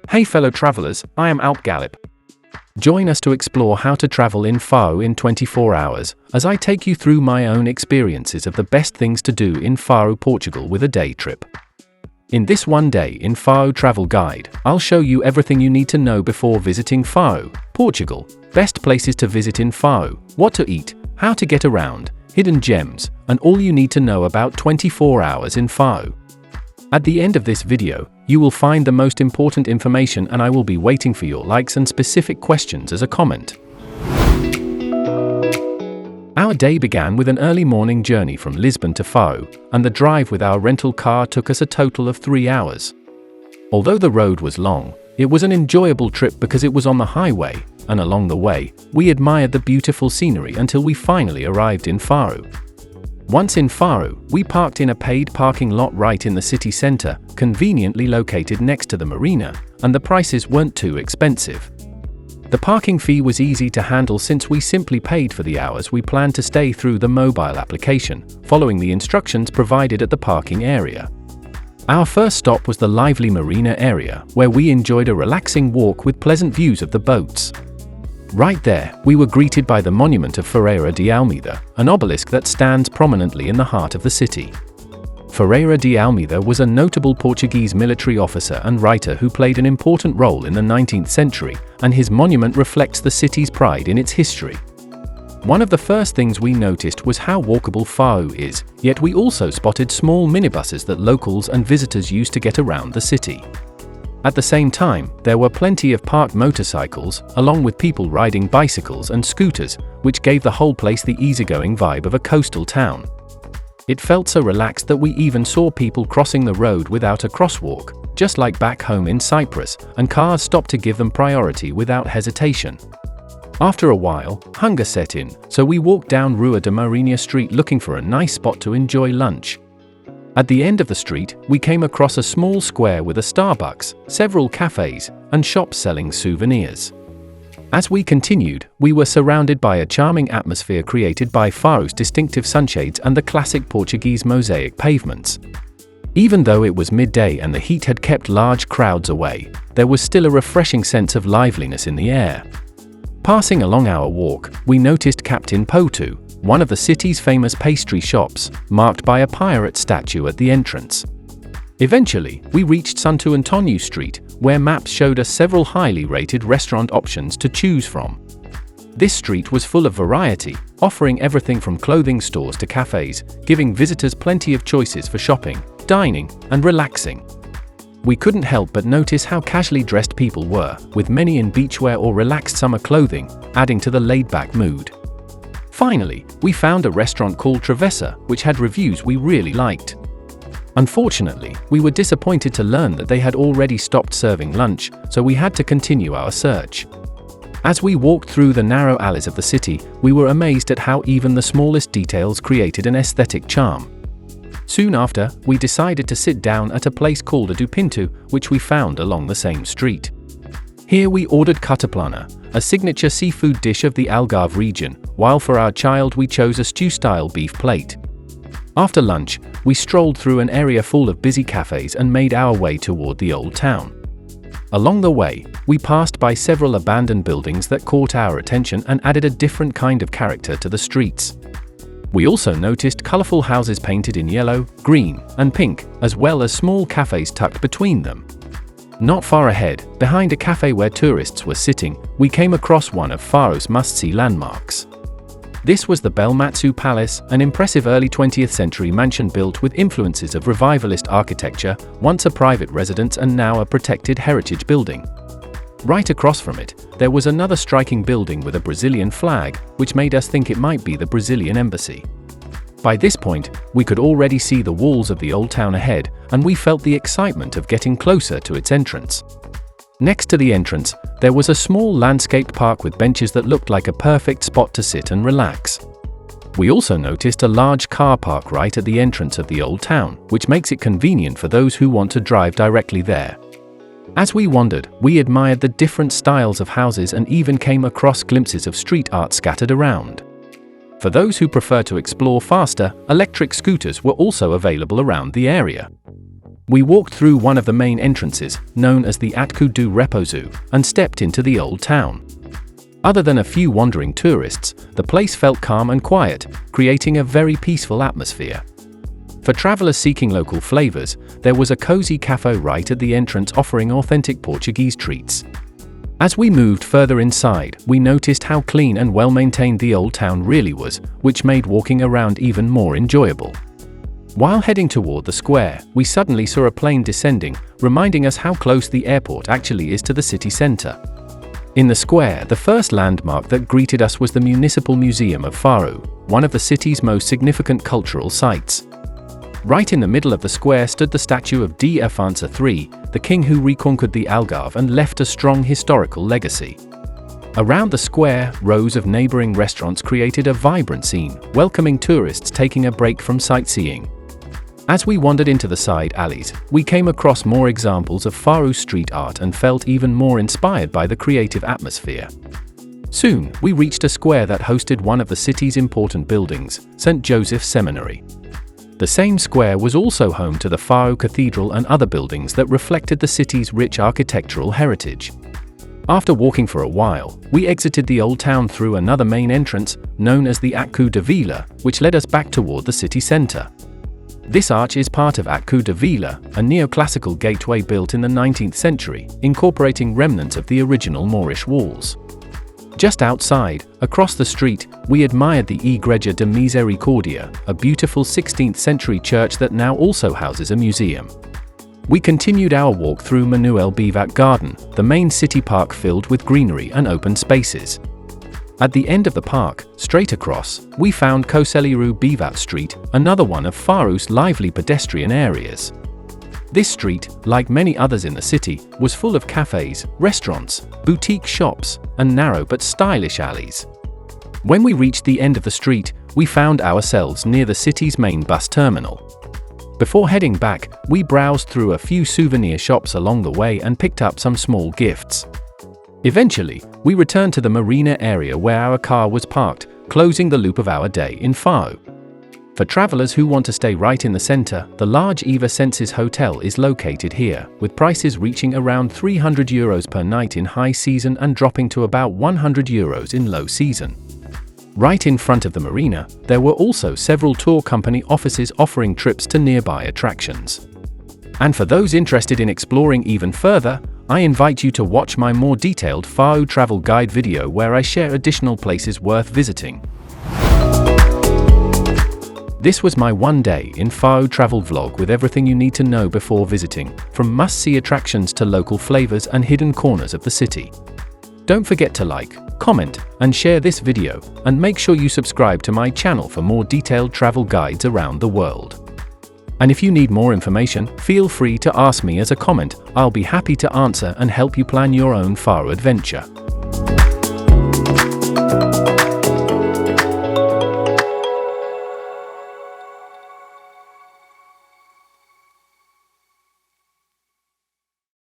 Hey fellow travelers, I am Alp Gallop. Join us to explore how to travel in Faro in 24 hours, as I take you through my own experiences of the best things to do in Faro, Portugal with a day trip. In this one day in Faro travel guide, I'll show you everything you need to know before visiting Faro, Portugal, best places to visit in Faro, what to eat, how to get around, hidden gems, and all you need to know about 24 hours in Faro. At the end of this video, you will find the most important information, and I will be waiting for your likes and specific questions as a comment. Our day began with an early morning journey from Lisbon to Faro, and the drive with our rental car took us a total of 3 hours. Although the road was long, it was an enjoyable trip because it was on the highway, and along the way, we admired the beautiful scenery until we finally arrived in Faro. Once in Faro, we parked in a paid parking lot right in the city centre, conveniently located next to the Marina, and the prices weren't too expensive. The parking fee was easy to handle since we simply paid for the hours we planned to stay through the mobile application, following the instructions provided at the parking area. Our first stop was the lively Marina area, where we enjoyed a relaxing walk with pleasant views of the boats. Right there, we were greeted by the monument of Ferreira de Almeida, an obelisk that stands prominently in the heart of the city. Ferreira de Almeida was a notable Portuguese military officer and writer who played an important role in the 19th century, and his monument reflects the city's pride in its history. One of the first things we noticed was how walkable Faro is, yet we also spotted small minibuses that locals and visitors used to get around the city. At the same time, there were plenty of parked motorcycles, along with people riding bicycles and scooters, which gave the whole place the easygoing vibe of a coastal town. It felt so relaxed that we even saw people crossing the road without a crosswalk, just like back home in Cyprus, and cars stopped to give them priority without hesitation. After a while, hunger set in, so we walked down Rua de Marina Street looking for a nice spot to enjoy lunch. At the end of the street, we came across a small square with a Starbucks, several cafes, and shops selling souvenirs. As we continued, we were surrounded by a charming atmosphere created by Faro's distinctive sunshades and the classic Portuguese mosaic pavements. Even though it was midday and the heat had kept large crowds away, there was still a refreshing sense of liveliness in the air. Passing along our walk, we noticed Captain Potu, one of the city's famous pastry shops, marked by a pirate statue at the entrance. Eventually, we reached Santo António Street, where maps showed us several highly rated restaurant options to choose from. This street was full of variety, offering everything from clothing stores to cafes, giving visitors plenty of choices for shopping, dining, and relaxing. We couldn't help but notice how casually dressed people were, with many in beachwear or relaxed summer clothing, adding to the laid-back mood. Finally, we found a restaurant called Travessa, which had reviews we really liked. Unfortunately, we were disappointed to learn that they had already stopped serving lunch, so we had to continue our search. As we walked through the narrow alleys of the city, we were amazed at how even the smallest details created an aesthetic charm. Soon after, we decided to sit down at a place called a do Pinto, which we found along the same street. Here we ordered cataplana, a signature seafood dish of the Algarve region, while for our child we chose a stew-style beef plate. After lunch, we strolled through an area full of busy cafes and made our way toward the Old Town. Along the way, we passed by several abandoned buildings that caught our attention and added a different kind of character to the streets. We also noticed colorful houses painted in yellow, green, and pink, as well as small cafes tucked between them. Not far ahead, behind a cafe where tourists were sitting, we came across one of Faro's must-see landmarks. This was the Belmarço Palace, an impressive early 20th century mansion built with influences of revivalist architecture, once a private residence and now a protected heritage building. Right across from it, there was another striking building with a Brazilian flag, which made us think it might be the Brazilian embassy. By this point, we could already see the walls of the Old Town ahead, and we felt the excitement of getting closer to its entrance. Next to the entrance, there was a small landscaped park with benches that looked like a perfect spot to sit and relax. We also noticed a large car park right at the entrance of the Old Town, which makes it convenient for those who want to drive directly there. As we wandered, we admired the different styles of houses and even came across glimpses of street art scattered around. For those who prefer to explore faster, electric scooters were also available around the area. We walked through one of the main entrances, known as the Atku du Reposo, and stepped into the Old Town. Other than a few wandering tourists, the place felt calm and quiet, creating a very peaceful atmosphere. For travelers seeking local flavors, there was a cozy cafe right at the entrance offering authentic Portuguese treats. As we moved further inside, we noticed how clean and well-maintained the Old Town really was, which made walking around even more enjoyable. While heading toward the square, we suddenly saw a plane descending, reminding us how close the airport actually is to the city center. In the square, the first landmark that greeted us was the Municipal Museum of Faro, one of the city's most significant cultural sites. Right in the middle of the square stood the statue of D. Afonso III, the king who reconquered the Algarve and left a strong historical legacy. Around the square, rows of neighboring restaurants created a vibrant scene, welcoming tourists taking a break from sightseeing. As we wandered into the side alleys, we came across more examples of Faro street art and felt even more inspired by the creative atmosphere. Soon, we reached a square that hosted one of the city's important buildings, St. Joseph's Seminary. The same square was also home to the Faro Cathedral and other buildings that reflected the city's rich architectural heritage. After walking for a while, we exited the Old Town through another main entrance, known as the Arco da Vila, which led us back toward the city center. This arch is part of Arco da Vila, a neoclassical gateway built in the 19th century, incorporating remnants of the original Moorish walls. Just outside, across the street, we admired the Igreja de Misericordia, a beautiful 16th century church that now also houses a museum. We continued our walk through Manuel Bivat Garden, the main city park filled with greenery and open spaces. At the end of the park, straight across, we found Conselheiro Bivat Street, another one of Faro's lively pedestrian areas. This street, like many others in the city, was full of cafes, restaurants, boutique shops, and narrow but stylish alleys. When we reached the end of the street, we found ourselves near the city's main bus terminal. Before heading back, we browsed through a few souvenir shops along the way and picked up some small gifts. Eventually, we returned to the Marina area where our car was parked, closing the loop of our day in Faro. For travelers who want to stay right in the center, the large Eva Senses Hotel is located here, with prices reaching around €300 per night in high season and dropping to about €100 in low season. Right in front of the marina, there were also several tour company offices offering trips to nearby attractions. And for those interested in exploring even further, I invite you to watch my more detailed Faro travel guide video where I share additional places worth visiting. This was my one day in Faro travel vlog with everything you need to know before visiting, from must-see attractions to local flavors and hidden corners of the city. Don't forget to like, comment, and share this video, and make sure you subscribe to my channel for more detailed travel guides around the world. And if you need more information, feel free to ask me as a comment. I'll be happy to answer and help you plan your own Faro adventure.